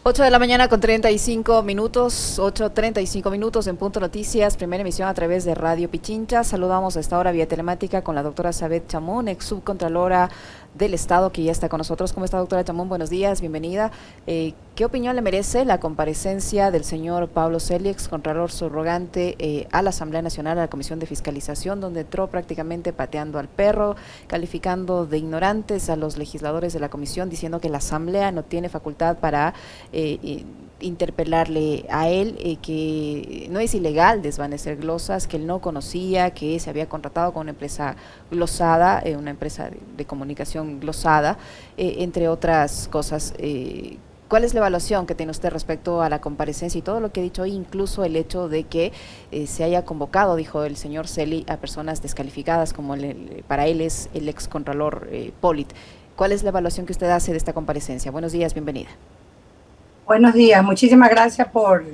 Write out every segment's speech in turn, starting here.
8 de la mañana con 35 minutos, 8:35 en Punto Noticias, primera emisión a través de Radio Pichincha. Saludamos a esta hora vía telemática con la doctora Sabet Chamón, ex subcontralora del Estado, que ya está con nosotros. ¿Cómo está, doctora Chamón? Buenos días, bienvenida. ¿Qué opinión le merece la comparecencia del señor Pablo Celi, ex contralor subrogante, a la Asamblea Nacional, a la Comisión de Fiscalización, donde entró prácticamente pateando al perro, calificando de ignorantes a los legisladores de la comisión, diciendo que la Asamblea no tiene facultad para interpelarle a él, que no es ilegal desvanecer glosas, que él no conocía, que se había contratado con una empresa glosada, una empresa de comunicación glosada, entre otras cosas? ¿Cuál es la evaluación que tiene usted respecto a la comparecencia y todo lo que he dicho hoy, incluso el hecho de que se haya convocado, dijo el señor Celi, a personas descalificadas, como para él es el ex contralor Polit? ¿Cuál es la evaluación que usted hace de esta comparecencia? Buenos días, bienvenida. Buenos días, muchísimas gracias por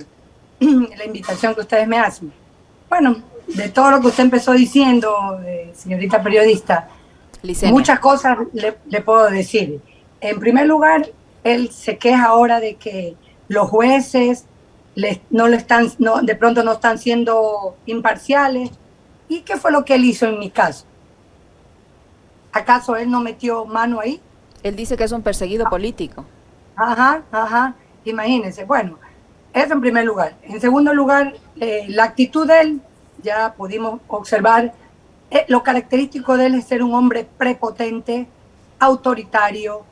la invitación que ustedes me hacen. Bueno, de todo lo que usted empezó diciendo, señorita periodista, Licenia, muchas cosas le puedo decir. En primer lugar, él se queja ahora de que los jueces de pronto no están siendo imparciales. ¿Y qué fue lo que él hizo en mi caso? ¿Acaso él no metió mano ahí? él dice que es un perseguido político. Ajá, imagínense. Bueno, eso en primer lugar. En segundo lugar, la actitud de él, ya pudimos observar, lo característico de él es ser un hombre prepotente, autoritario,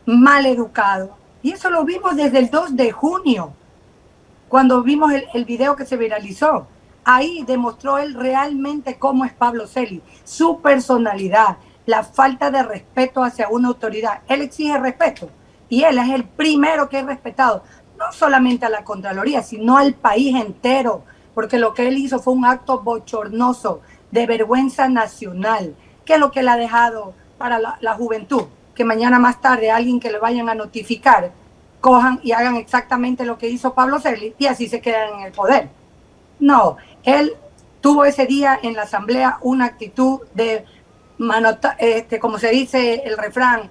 mal educado. Y eso lo vimos desde el 2 de junio, cuando vimos el video que se viralizó. Ahí demostró él realmente cómo es Pablo Celi, su personalidad, la falta de respeto hacia una autoridad. Él exige respeto y él es el primero que es respetado, no solamente a la Contraloría, sino al país entero, porque lo que él hizo fue un acto bochornoso, de vergüenza nacional, que es lo que él ha dejado para la juventud, que mañana más tarde alguien que le vayan a notificar, cojan y hagan exactamente lo que hizo Pablo Celi y así se quedan en el poder. No, él tuvo ese día en la asamblea una actitud de, como se dice el refrán,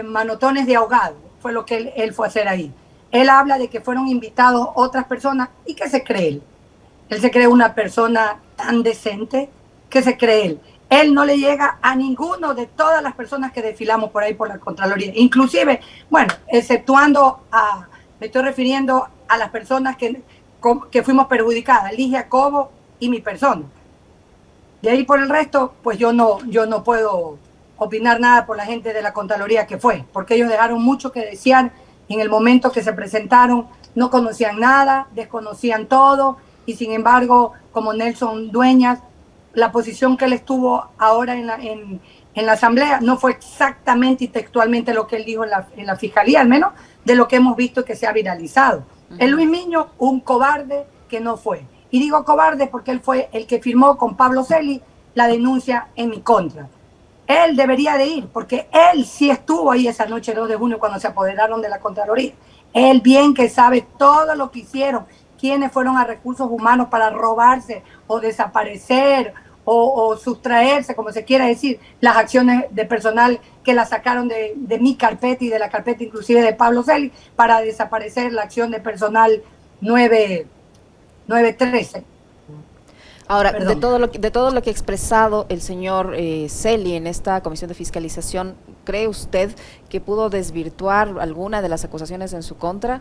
manotones de ahogado, fue lo que él fue a hacer ahí. Él habla de que fueron invitados otras personas y ¿qué se cree él? Él se cree una persona tan decente, ¿qué se cree él? Él no le llega a ninguno de todas las personas que desfilamos por ahí por la Contraloría. Inclusive, bueno, me estoy refiriendo a las personas que fuimos perjudicadas, Ligia Cobo y mi persona. De ahí por el resto, pues yo no puedo opinar nada por la gente de la Contraloría que fue, porque ellos dejaron mucho que desear en el momento que se presentaron, no conocían nada, desconocían todo, y sin embargo, como Nelson Dueñas, la posición que él estuvo ahora en la asamblea no fue exactamente y textualmente lo que él dijo en la fiscalía, al menos de lo que hemos visto que se ha viralizado. El Luis Miño, un cobarde que no fue. Y digo cobarde porque él fue el que firmó con Pablo Celi la denuncia en mi contra. Él debería de ir, porque él sí estuvo ahí esa noche 2 de junio cuando se apoderaron de la Contraloría. Él bien que sabe todo lo que hicieron, quiénes fueron a recursos humanos para robarse o desaparecer o sustraerse, como se quiera decir, las acciones de personal que la sacaron de mi carpeta y de la carpeta inclusive de Pablo Celi para desaparecer la acción de personal 913. Ahora, de todo lo que ha expresado el señor Celi en esta comisión de fiscalización, ¿cree usted que pudo desvirtuar alguna de las acusaciones en su contra?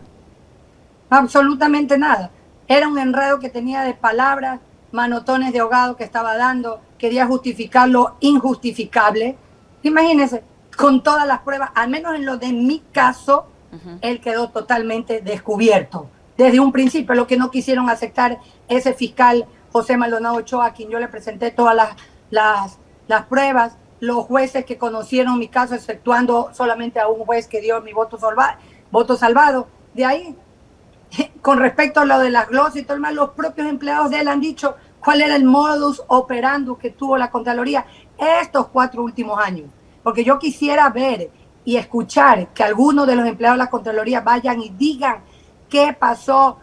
Absolutamente nada. Era un enredo que tenía de palabras, manotones de ahogado que estaba dando, quería justificar lo injustificable. Imagínense, con todas las pruebas, al menos en lo de mi caso, él quedó totalmente descubierto. Desde un principio, lo que no quisieron aceptar ese fiscal José Maldonado Ochoa, a quien yo le presenté todas las pruebas, los jueces que conocieron mi caso, exceptuando solamente a un juez que dio mi voto salvado. De ahí, con respecto a lo de las glosas y todo el mal, los propios empleados de él han dicho cuál era el modus operandi que tuvo la Contraloría estos 4 últimos años. Porque yo quisiera ver y escuchar que algunos de los empleados de la Contraloría vayan y digan qué pasó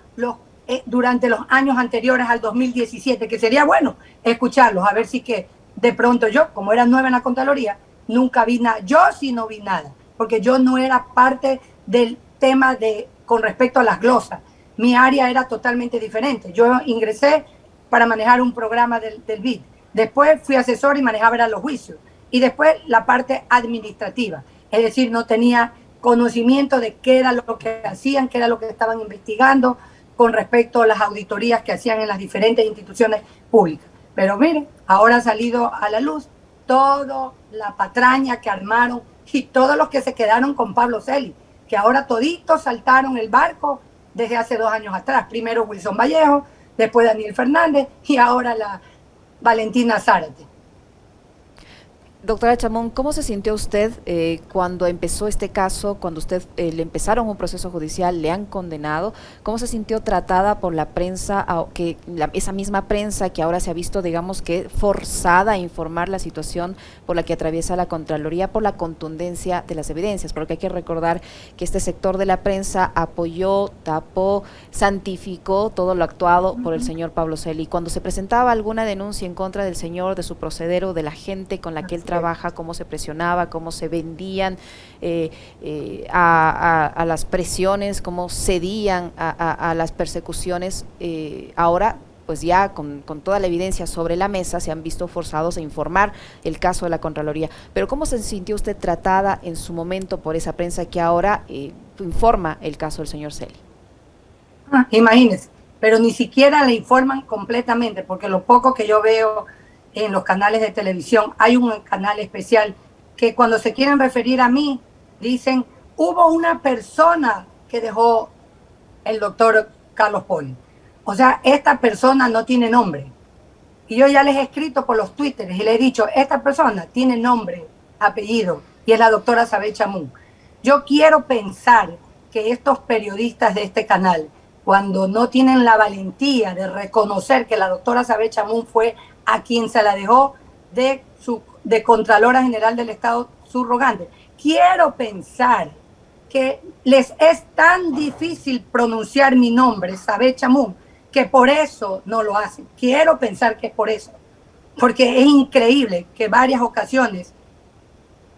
durante los años anteriores al 2017, que sería bueno escucharlos, a ver si que de pronto yo, como era nueva en la Contraloría, nunca vi nada. Yo sí no vi nada, porque yo no era parte del tema de con respecto a las glosas. Mi área era totalmente diferente. Yo ingresé para manejar un programa del BID. Después fui asesor y manejaba los juicios. Y después la parte administrativa. Es decir, no tenía conocimiento de qué era lo que hacían, qué era lo que estaban investigando con respecto a las auditorías que hacían en las diferentes instituciones públicas. Pero miren, ahora ha salido a la luz toda la patraña que armaron y todos los que se quedaron con Pablo Celi, que ahora toditos saltaron el barco desde hace 2 años atrás. Primero Wilson Vallejo, después Daniel Fernández y ahora la Valentina Zárate. Doctora Chamón, ¿cómo se sintió usted cuando empezó este caso, cuando usted le empezaron un proceso judicial, le han condenado? ¿Cómo se sintió tratada por la prensa, esa misma prensa que ahora se ha visto, digamos que forzada a informar la situación por la que atraviesa la Contraloría por la contundencia de las evidencias? Porque hay que recordar que este sector de la prensa apoyó, tapó, santificó todo lo actuado por el señor Pablo Celi. Cuando se presentaba alguna denuncia en contra del señor, de su proceder o de la gente con la que él trabaja, cómo se presionaba, cómo se vendían a las presiones, cómo cedían a las persecuciones. Ahora, pues ya con toda la evidencia sobre la mesa, se han visto forzados a informar el caso de la Contraloría. Pero ¿cómo se sintió usted tratada en su momento por esa prensa que ahora informa el caso del señor Celi? Imagínese, pero ni siquiera le informan completamente, porque lo poco que yo veo en los canales de televisión, hay un canal especial que cuando se quieren referir a mí, dicen, hubo una persona que dejó el doctor Carlos Poli. O sea, esta persona no tiene nombre. Y yo ya les he escrito por los Twitter y les he dicho, esta persona tiene nombre, apellido, y es la doctora Sabet Chamún. Yo quiero pensar que estos periodistas de este canal, cuando no tienen la valentía de reconocer que la doctora Sabet Chamún fue a quien se la dejó de Contralora General del Estado subrogante. Quiero pensar que les es tan difícil pronunciar mi nombre, Sabet Chamún, que por eso no lo hacen. Quiero pensar que es por eso. Porque es increíble que varias ocasiones,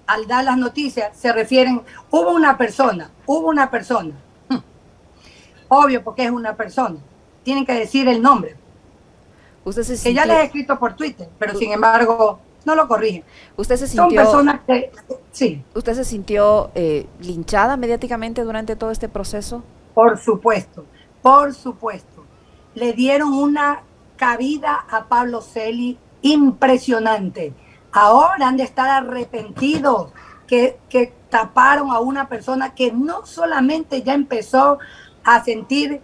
al dar las noticias, se refieren, hubo una persona. Obvio, porque es una persona. Tienen que decir el nombre. Usted se que sintió... ya les he escrito por Twitter, pero sin embargo no lo corrigen. ¿Usted se sintió... Son personas que... Sí. ¿Usted se sintió linchada mediáticamente durante todo este proceso? Por supuesto, por supuesto. Le dieron una cabida a Pablo Celi impresionante. Ahora han de estar arrepentidos que taparon a una persona que no solamente ya empezó a sentir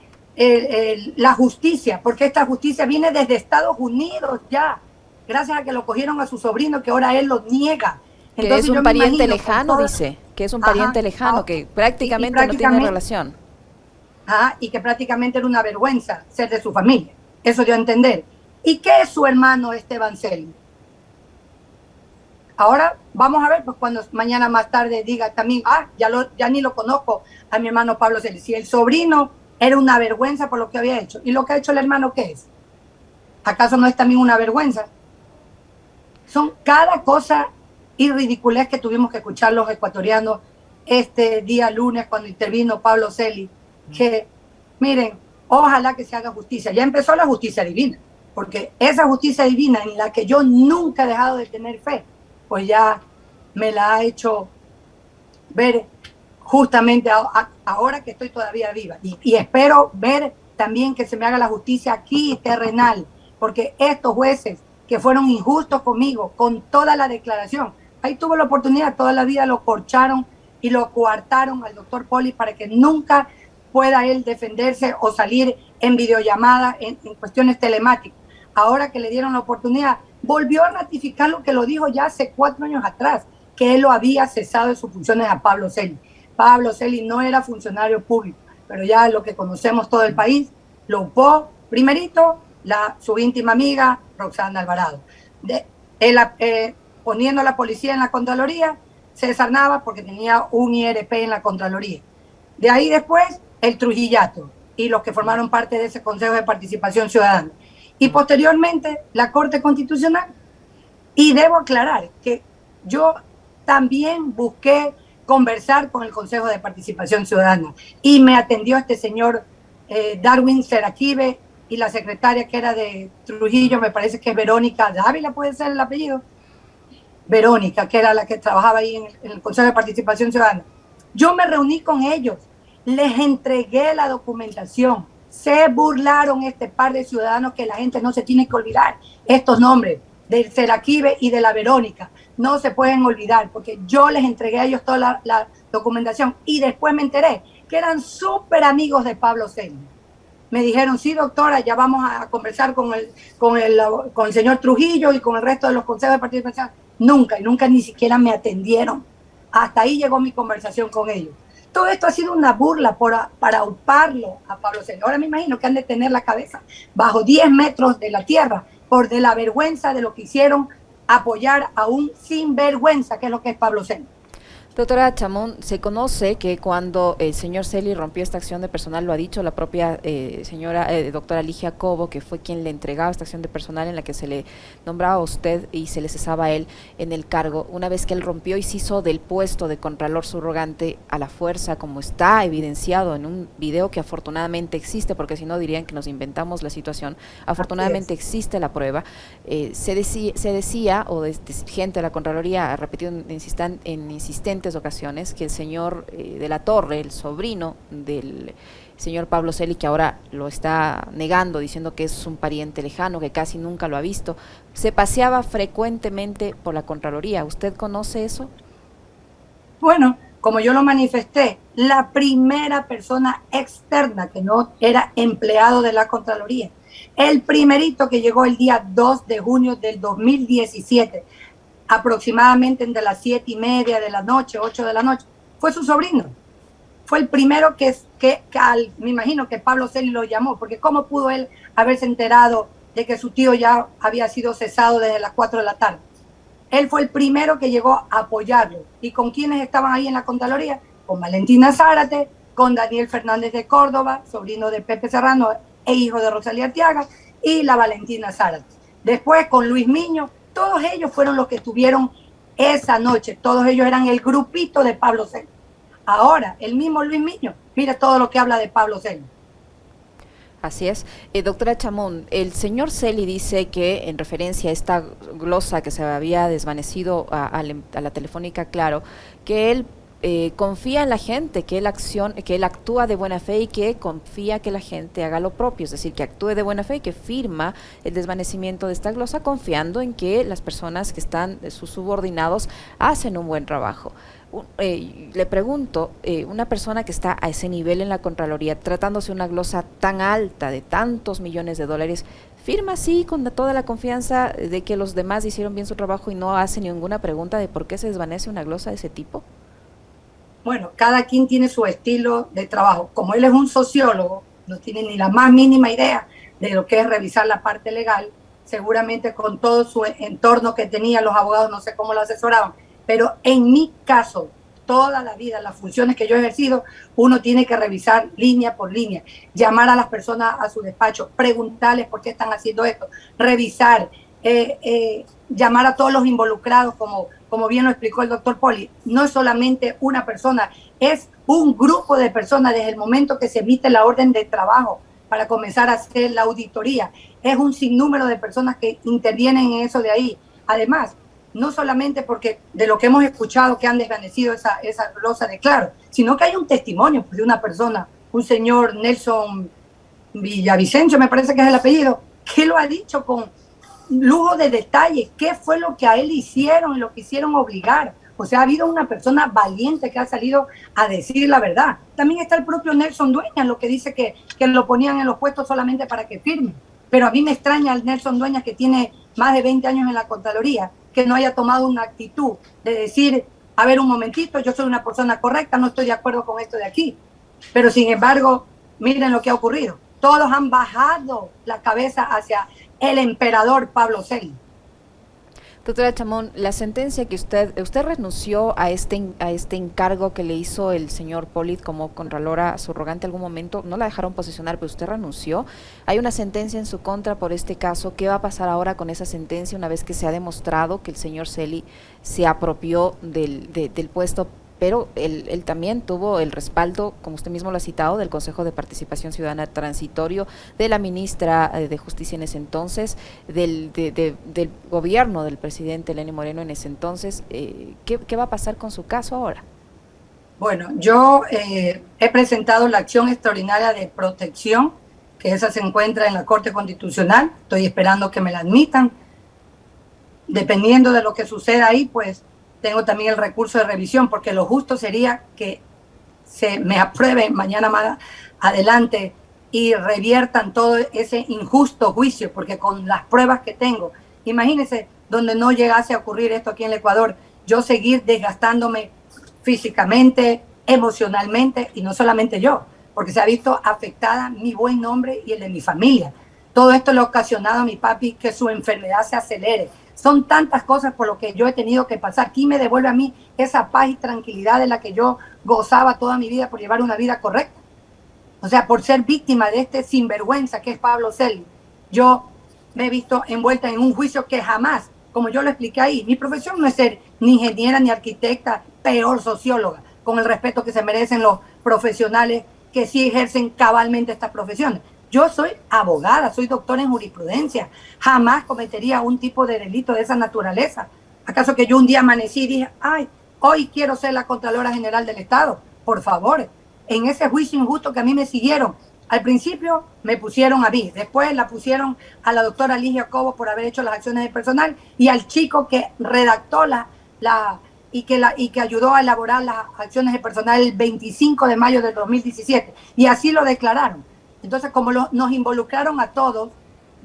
la justicia, porque esta justicia viene desde Estados Unidos ya, gracias a que lo cogieron a su sobrino, que ahora él lo niega. Entonces, que es un pariente lejano, dice, que es un pariente lejano, que prácticamente no tiene relación. Y que prácticamente era una vergüenza ser de su familia. Eso dio a entender. ¿Y qué es su hermano Esteban Celi? Ahora vamos a ver, pues cuando mañana más tarde diga también, ya ni lo conozco a mi hermano Pablo Celi. Si el sobrino era una vergüenza por lo que había hecho, ¿y lo que ha hecho el hermano qué es? ¿Acaso no es también una vergüenza? Son cada cosa y ridiculez que tuvimos que escuchar los ecuatorianos este día lunes cuando intervino Pablo Celi, que miren, ojalá que se haga justicia. Ya empezó la justicia divina, porque esa justicia divina en la que yo nunca he dejado de tener fe, pues ya me la ha hecho ver justamente ahora que estoy todavía viva. Y espero ver también que se me haga la justicia aquí terrenal, porque estos jueces que fueron injustos conmigo, con toda la declaración, ahí tuve la oportunidad, toda la vida lo corcharon y lo coartaron al doctor Poli para que nunca pueda él defenderse o salir en videollamada, en cuestiones telemáticas. Ahora que le dieron la oportunidad, volvió a ratificar lo que lo dijo ya hace 4 años atrás, que él lo había cesado de sus funciones a Pablo Celi. Pablo Celi no era funcionario público, pero ya lo que conocemos todo el país, lo upó primerito su íntima amiga Roxana Alvarado. Poniendo a la policía en la Contraloría, César Nava porque tenía un IRP en la Contraloría. De ahí después, el Trujillato y los que formaron parte de ese Consejo de Participación Ciudadana. Y posteriormente, la Corte Constitucional. Y debo aclarar que yo también busqué conversar con el Consejo de Participación Ciudadana. Y me atendió este señor Darwin Seraquibe y la secretaria que era de Trujillo, me parece que es Verónica Dávila, puede ser el apellido. Verónica, que era la que trabajaba ahí en el Consejo de Participación Ciudadana. Yo me reuní con ellos, les entregué la documentación, se burlaron este par de ciudadanos que la gente no se tiene que olvidar. Estos nombres del Seraquibe y de la Verónica no se pueden olvidar porque yo les entregué a ellos toda la documentación y después me enteré que eran súper amigos de Pablo Celi. Me dijeron, sí, doctora, ya vamos a conversar con el señor Trujillo y con el resto de los consejos de participación. Nunca ni siquiera me atendieron. Hasta ahí llegó mi conversación con ellos. Todo esto ha sido una burla para auparlo a Pablo Celi. Ahora me imagino que han de tener la cabeza bajo 10 metros de la tierra por de la vergüenza de lo que hicieron apoyar a un sinvergüenza, que es lo que es Pablo Celi. Doctora Chamón, se conoce que cuando el señor Celi rompió esta acción de personal, lo ha dicho la propia doctora Ligia Cobo, que fue quien le entregaba esta acción de personal en la que se le nombraba a usted y se le cesaba a él en el cargo. Una vez que él rompió y se hizo del puesto de contralor subrogante a la fuerza, como está evidenciado en un video que afortunadamente existe, porque si no dirían que nos inventamos la situación, afortunadamente existe la prueba, se decía, o gente de la Contraloría ha repetido en insistentes ocasiones que el señor de la Torre, el sobrino del señor Pablo Celi, que ahora lo está negando, diciendo que es un pariente lejano, que casi nunca lo ha visto, se paseaba frecuentemente por la Contraloría. ¿Usted conoce eso? Bueno, como yo lo manifesté, la primera persona externa que no era empleado de la Contraloría, el primerito que llegó el día 2 de junio del 2017, aproximadamente entre las 7:30 de la noche, 8 de la noche, fue su sobrino. Fue el primero que me imagino que Pablo Celi lo llamó, porque ¿cómo pudo él haberse enterado de que su tío ya había sido cesado desde las 4 de la tarde? Él fue el primero que llegó a apoyarlo. ¿Y con quiénes estaban ahí en la Contraloría? Con Valentina Zárate, con Daniel Fernández de Córdoba, sobrino de Pepe Serrano e hijo de Rosalía Arteaga, y la Valentina Zárate. Después con Luis Miño. Todos ellos fueron los que estuvieron esa noche. Todos ellos eran el grupito de Pablo Celi. Ahora, el mismo Luis Miño, mira todo lo que habla de Pablo Celi. Así es. Doctora Chamón, el señor Celi dice que en referencia a esta glosa que se había desvanecido a la Telefónica Claro, que él confía en la gente, que él actúa de buena fe y que confía que la gente haga lo propio, es decir, que actúe de buena fe y que firma el desvanecimiento de esta glosa confiando en que las personas que están, sus subordinados, hacen un buen trabajo. Le pregunto, una persona que está a ese nivel en la Contraloría, tratándose de una glosa tan alta, de tantos millones de dólares, ¿firma así con toda la confianza de que los demás hicieron bien su trabajo y no hace ninguna pregunta de por qué se desvanece una glosa de ese tipo? Bueno, cada quien tiene su estilo de trabajo. Como él es un sociólogo, no tiene ni la más mínima idea de lo que es revisar la parte legal, seguramente con todo su entorno que tenía, los abogados no sé cómo lo asesoraban, pero en mi caso, toda la vida, las funciones que yo he ejercido, uno tiene que revisar línea por línea, llamar a las personas a su despacho, preguntarles por qué están haciendo esto, revisar, llamar a todos los involucrados, como bien lo explicó el doctor Poli. No es solamente una persona, es un grupo de personas desde el momento que se emite la orden de trabajo para comenzar a hacer la auditoría. Es un sinnúmero de personas que intervienen en eso de ahí. Además, no solamente porque de lo que hemos escuchado que han desvanecido esa glosa de Claro, sino que hay un testimonio de una persona, un señor Nelson Villavicencio, me parece que es el apellido, que lo ha dicho con lujo de detalles, qué fue lo que a él hicieron, lo que hicieron obligar. O sea, ha habido una persona valiente que ha salido a decir la verdad. También está el propio Nelson Dueñas, lo que dice que lo ponían en los puestos solamente para que firme. Pero a mí me extraña el Nelson Dueñas, que tiene más de 20 años en la Contraloría, que no haya tomado una actitud de decir, a ver, un momentito, yo soy una persona correcta, no estoy de acuerdo con esto de aquí. Pero sin embargo, miren lo que ha ocurrido. Todos han bajado la cabeza hacia el emperador Pablo Celi. Doctora Chamón, la sentencia que usted renunció a este encargo que le hizo el señor Polit como contralora subrogante en algún momento, no la dejaron posesionar, pero usted renunció. Hay una sentencia en su contra por este caso. ¿Qué va a pasar ahora con esa sentencia una vez que se ha demostrado que el señor Celi se apropió del puesto pero él también tuvo el respaldo, como usted mismo lo ha citado, del Consejo de Participación Ciudadana Transitorio, de la ministra de Justicia en ese entonces, del gobierno del presidente Lenín Moreno en ese entonces. ¿Qué va a pasar con su caso ahora? Bueno, yo he presentado la acción extraordinaria de protección, que esa se encuentra en la Corte Constitucional. Estoy esperando que me la admitan. Dependiendo de lo que suceda ahí, pues tengo también el recurso de revisión, porque lo justo sería que se me apruebe mañana más adelante y reviertan todo ese injusto juicio, porque con las pruebas que tengo, imagínense, donde no llegase a ocurrir esto aquí en el Ecuador, yo seguir desgastándome físicamente, emocionalmente, y no solamente yo, porque se ha visto afectada mi buen nombre y el de mi familia. Todo esto le ha ocasionado a mi papi que su enfermedad se acelere. Son tantas cosas por lo que yo he tenido que pasar. ¿Quién me devuelve a mí esa paz y tranquilidad de la que yo gozaba toda mi vida por llevar una vida correcta? O sea, por ser víctima de este sinvergüenza que es Pablo Celi, yo me he visto envuelta en un juicio que jamás, como yo lo expliqué ahí, mi profesión no es ser ni ingeniera ni arquitecta, peor socióloga, con el respeto que se merecen los profesionales que sí ejercen cabalmente estas profesiones. Yo soy abogada, soy doctora en jurisprudencia, jamás cometería un tipo de delito de esa naturaleza. ¿Acaso que yo un día amanecí y dije, ay, hoy quiero ser la Contralora General del Estado? Por favor, en ese juicio injusto que a mí me siguieron, al principio me pusieron a mí, después la pusieron a la doctora Ligia Cobo por haber hecho las acciones de personal y al chico que redactó y que ayudó a elaborar las acciones de personal el 25 de mayo del 2017. Y así lo declararon. Entonces, como nos involucraron a todos,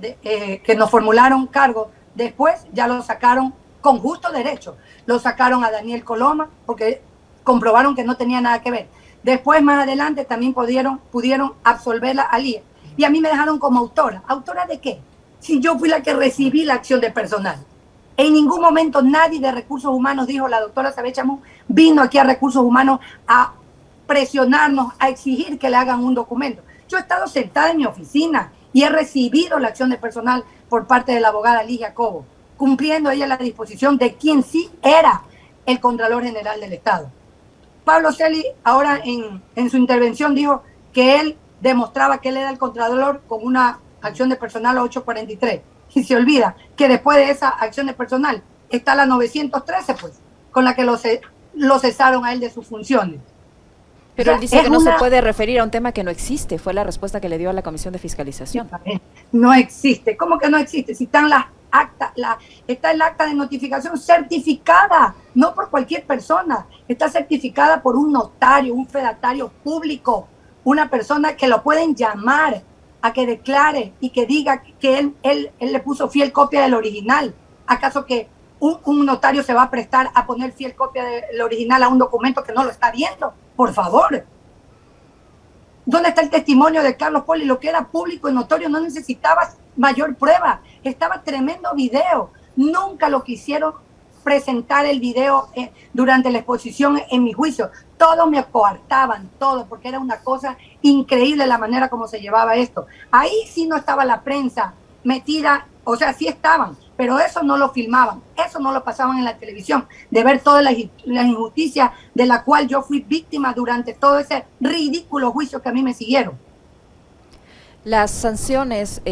que nos formularon cargos, después ya lo sacaron con justo derecho. Lo sacaron a Daniel Coloma porque comprobaron que no tenía nada que ver. Después, más adelante, también pudieron absolverla a Lía. Y a mí me dejaron como autora. ¿Autora de qué? Si yo fui la que recibí la acción de personal. En ningún momento nadie de Recursos Humanos dijo, la doctora Sabet Chamón vino aquí a Recursos Humanos a presionarnos, a exigir que le hagan un documento. Yo he estado sentada en mi oficina y he recibido la acción de personal por parte de la abogada Ligia Cobo, cumpliendo ella la disposición de quien sí era el Contralor General del Estado. Pablo Celi ahora en su intervención dijo que él demostraba que él era el Contralor con una acción de personal 843. Y se olvida que después de esa acción de personal está la 913, pues, con la que lo cesaron a él de sus funciones. Pero él dice que no se puede referir a un tema que no existe. Fue la respuesta que le dio a la Comisión de Fiscalización. No existe. ¿Cómo que no existe? Si están las actas, está el acta de notificación certificada, no por cualquier persona. Está certificada por un notario, un fedatario público, una persona que lo pueden llamar a que declare y que diga que él le puso fiel copia del original. ¿Acaso que un notario se va a prestar a poner fiel copia del original a un documento que no lo está viendo? Por favor. ¿Dónde está el testimonio de Carlos Poli? Lo que era público y notorio no necesitaba mayor prueba. Estaba tremendo video. Nunca lo quisieron presentar el video durante la exposición en mi juicio. Todos me coartaban, todo, porque era una cosa increíble la manera como se llevaba esto. Ahí sí no estaba la prensa metida, o sea, sí estaban, pero eso no lo filmaban, eso no lo pasaban en la televisión, de ver todas las injusticias de la cual yo fui víctima durante todo ese ridículo juicio que a mí me siguieron. Las sanciones,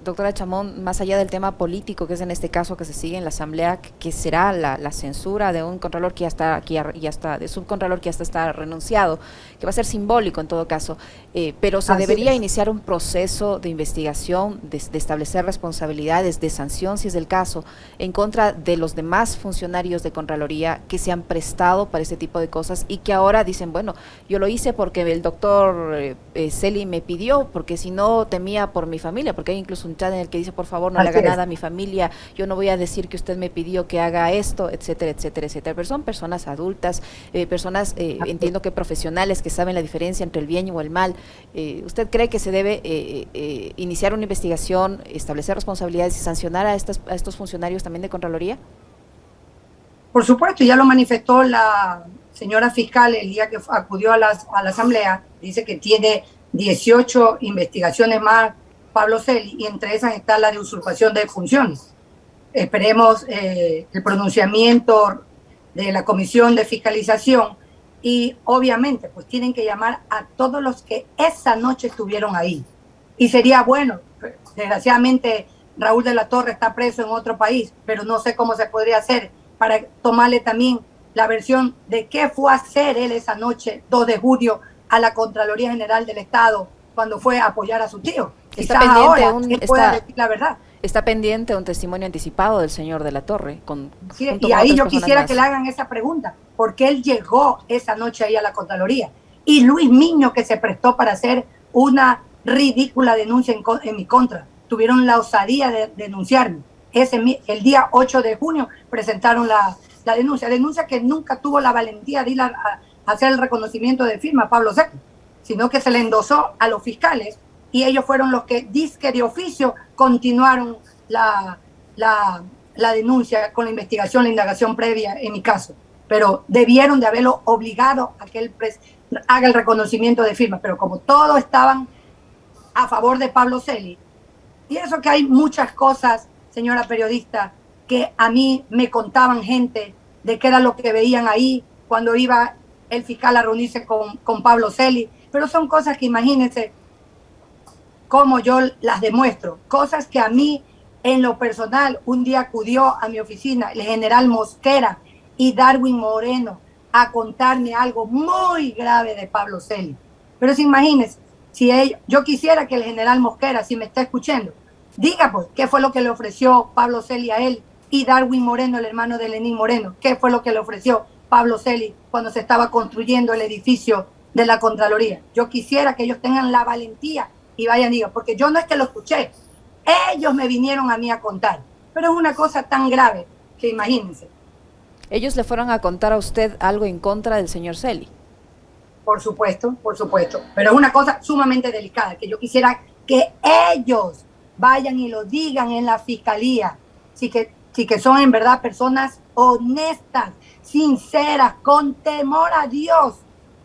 doctora Chamón, más allá del tema político, que es en este caso que se sigue en la Asamblea, que será la censura de un contralor que ya está, de subcontralor que ya está renunciado, que va a ser simbólico en todo caso, pero se debería iniciar un proceso de investigación, de establecer responsabilidades, de sanción, si es el caso, en contra de los demás funcionarios de Contraloría que se han prestado para este tipo de cosas y que ahora dicen, bueno, yo lo hice porque el doctor Celi me pidió, porque si no temía por mi familia, porque hay incluso un chat en el que dice, por favor, no le haga nada a mi familia, yo no voy a decir que usted me pidió que haga esto, etcétera, etcétera, etcétera. Pero son personas adultas, personas, entiendo que profesionales que saben la diferencia entre el bien o el mal. ¿Usted cree que se debe iniciar una investigación, establecer responsabilidades y sancionar a estos funcionarios también de Contraloría? Por supuesto, ya lo manifestó la señora fiscal el día que acudió a la Asamblea. Dice que tiene 18 investigaciones más Pablo Celi, y entre esas está la de usurpación de funciones. Esperemos el pronunciamiento de la Comisión de Fiscalización y obviamente pues tienen que llamar a todos los que esa noche estuvieron ahí. Y sería bueno, desgraciadamente Raúl de la Torre está preso en otro país, pero no sé cómo se podría hacer para tomarle también la versión de qué fue a hacer él esa noche, 2 de julio, a la Contraloría General del Estado cuando fue a apoyar a su tío. Está Quizás pendiente ahora él pueda decir la verdad. Está pendiente un testimonio anticipado del señor de la Torre. Sí, y ahí yo quisiera que le hagan esa pregunta, ¿por qué él llegó esa noche ahí a la Contraloría? Y Luis Miño, que se prestó para hacer una ridícula denuncia en mi contra. Tuvieron la osadía de denunciarme. El día 8 de junio presentaron la denuncia que nunca tuvo la valentía de ir a hacer el reconocimiento de firma a Pablo Seco, sino que se le endosó a los fiscales y ellos fueron los que, dizque de oficio, continuaron la denuncia con la investigación, la indagación previa en mi caso. Pero debieron de haberlo obligado a que él haga el reconocimiento de firma. Pero como todos estaban a favor de Pablo Celi, y eso que hay muchas cosas, señora periodista, que a mí me contaban gente de qué era lo que veían ahí cuando iba el fiscal a reunirse con Pablo Celi, pero son cosas que imagínense cómo yo las demuestro, cosas que a mí en lo personal un día acudió a mi oficina el general Mosquera y Darwin Moreno a contarme algo muy grave de Pablo Celi. Pero imagínense, yo quisiera que el general Mosquera, si me está escuchando, diga pues qué fue lo que le ofreció Pablo Celi a él y Darwin Moreno, el hermano de Lenín Moreno, qué fue lo que le ofreció Pablo Celi cuando se estaba construyendo el edificio de la Contraloría. Yo quisiera que ellos tengan la valentía y vayan y digan, porque yo no es que lo escuché, ellos me vinieron a mí a contar, pero es una cosa tan grave que imagínense. ¿Ellos le fueron a contar a usted algo en contra del señor Celi? Por supuesto, pero es una cosa sumamente delicada, que yo quisiera que ellos vayan y lo digan en la fiscalía, sí que son en verdad personas honestas, sinceras, con temor a Dios,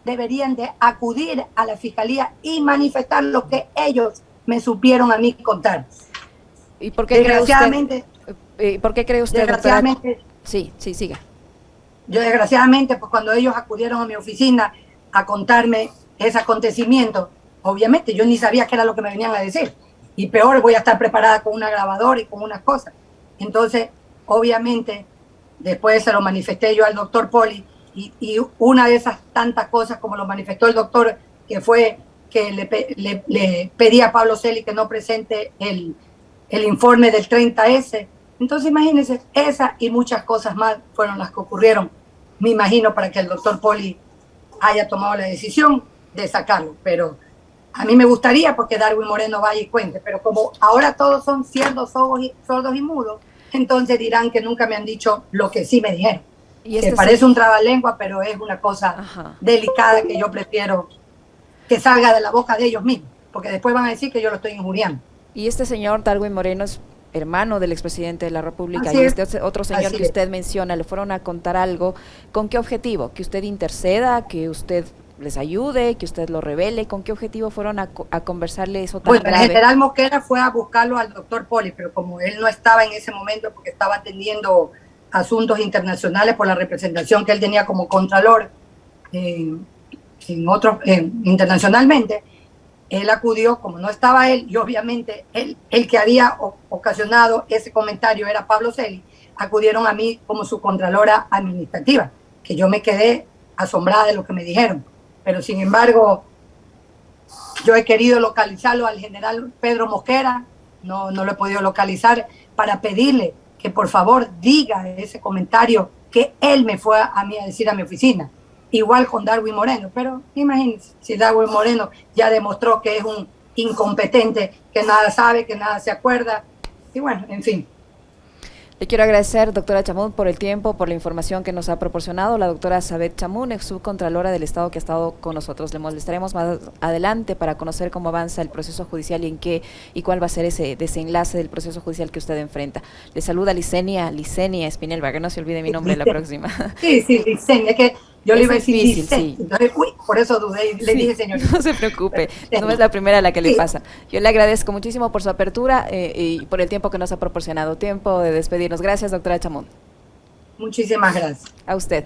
deberían de acudir a la fiscalía y manifestar lo que ellos me supieron a mí contar. ¿Y por qué desgraciadamente, cree usted, desgraciadamente, doctora? Sí, siga. Yo desgraciadamente, pues cuando ellos acudieron a mi oficina a contarme ese acontecimiento, obviamente yo ni sabía qué era lo que me venían a decir. Y peor, voy a estar preparada con una grabadora y con unas cosas. Entonces, obviamente, después se lo manifesté yo al doctor Poli, y una de esas tantas cosas como lo manifestó el doctor, que fue que le pedí a Pablo Celi que no presente el informe del 30S. Entonces, imagínense, esa y muchas cosas más fueron las que ocurrieron, me imagino, para que el doctor Poli haya tomado la decisión de sacarlo. Pero a mí me gustaría porque Darwin Moreno vaya y cuente, pero como ahora todos son sordos y mudos, entonces dirán que nunca me han dicho lo que sí me dijeron. Que parece un trabalengua, pero es una cosa delicada que yo prefiero que salga de la boca de ellos mismos, porque después van a decir que yo lo estoy injuriando. Y este señor Darwin Moreno es hermano del expresidente de la República, así y este otro señor que usted menciona, le fueron a contar algo. ¿Con qué objetivo? ¿Que usted interceda? ¿Que usted les ayude? ¿Que usted lo revele? ¿Con qué objetivo fueron a conversarle eso tan grave? El general Mosquera fue a buscarlo al doctor Poli, pero como él no estaba en ese momento porque estaba atendiendo asuntos internacionales por la representación que él tenía como contralor internacionalmente, él acudió, como no estaba él, y obviamente el que había ocasionado ese comentario era Pablo Celi, acudieron a mí como su contralora administrativa, que yo me quedé asombrada de lo que me dijeron. Pero sin embargo, yo he querido localizarlo al general Pedro Mosquera, no lo he podido localizar, para pedirle que por favor diga ese comentario que él me fue a mí a decir a mi oficina. Igual con Darwin Moreno, pero imagínense, si Darwin Moreno ya demostró que es un incompetente, que nada sabe, que nada se acuerda, y bueno, en fin. Le quiero agradecer, doctora Chamún, por el tiempo, por la información que nos ha proporcionado la doctora Sabet Chamún, ex subcontralora del Estado, que ha estado con nosotros. Le molestaremos más adelante para conocer cómo avanza el proceso judicial y cuál va a ser ese desenlace del proceso judicial que usted enfrenta. Le saluda Licenia Espinel, para que no se olvide mi nombre la próxima. Sí, Licenia, que yo le iba a decir difícil, sí. Entonces, por eso dudé y le dije señorita. No se preocupe, no es la primera a la que le pasa. Yo le agradezco muchísimo por su apertura y por el tiempo que nos ha proporcionado. Tiempo de despedirnos. Gracias, doctora Chamún. Muchísimas gracias. A usted.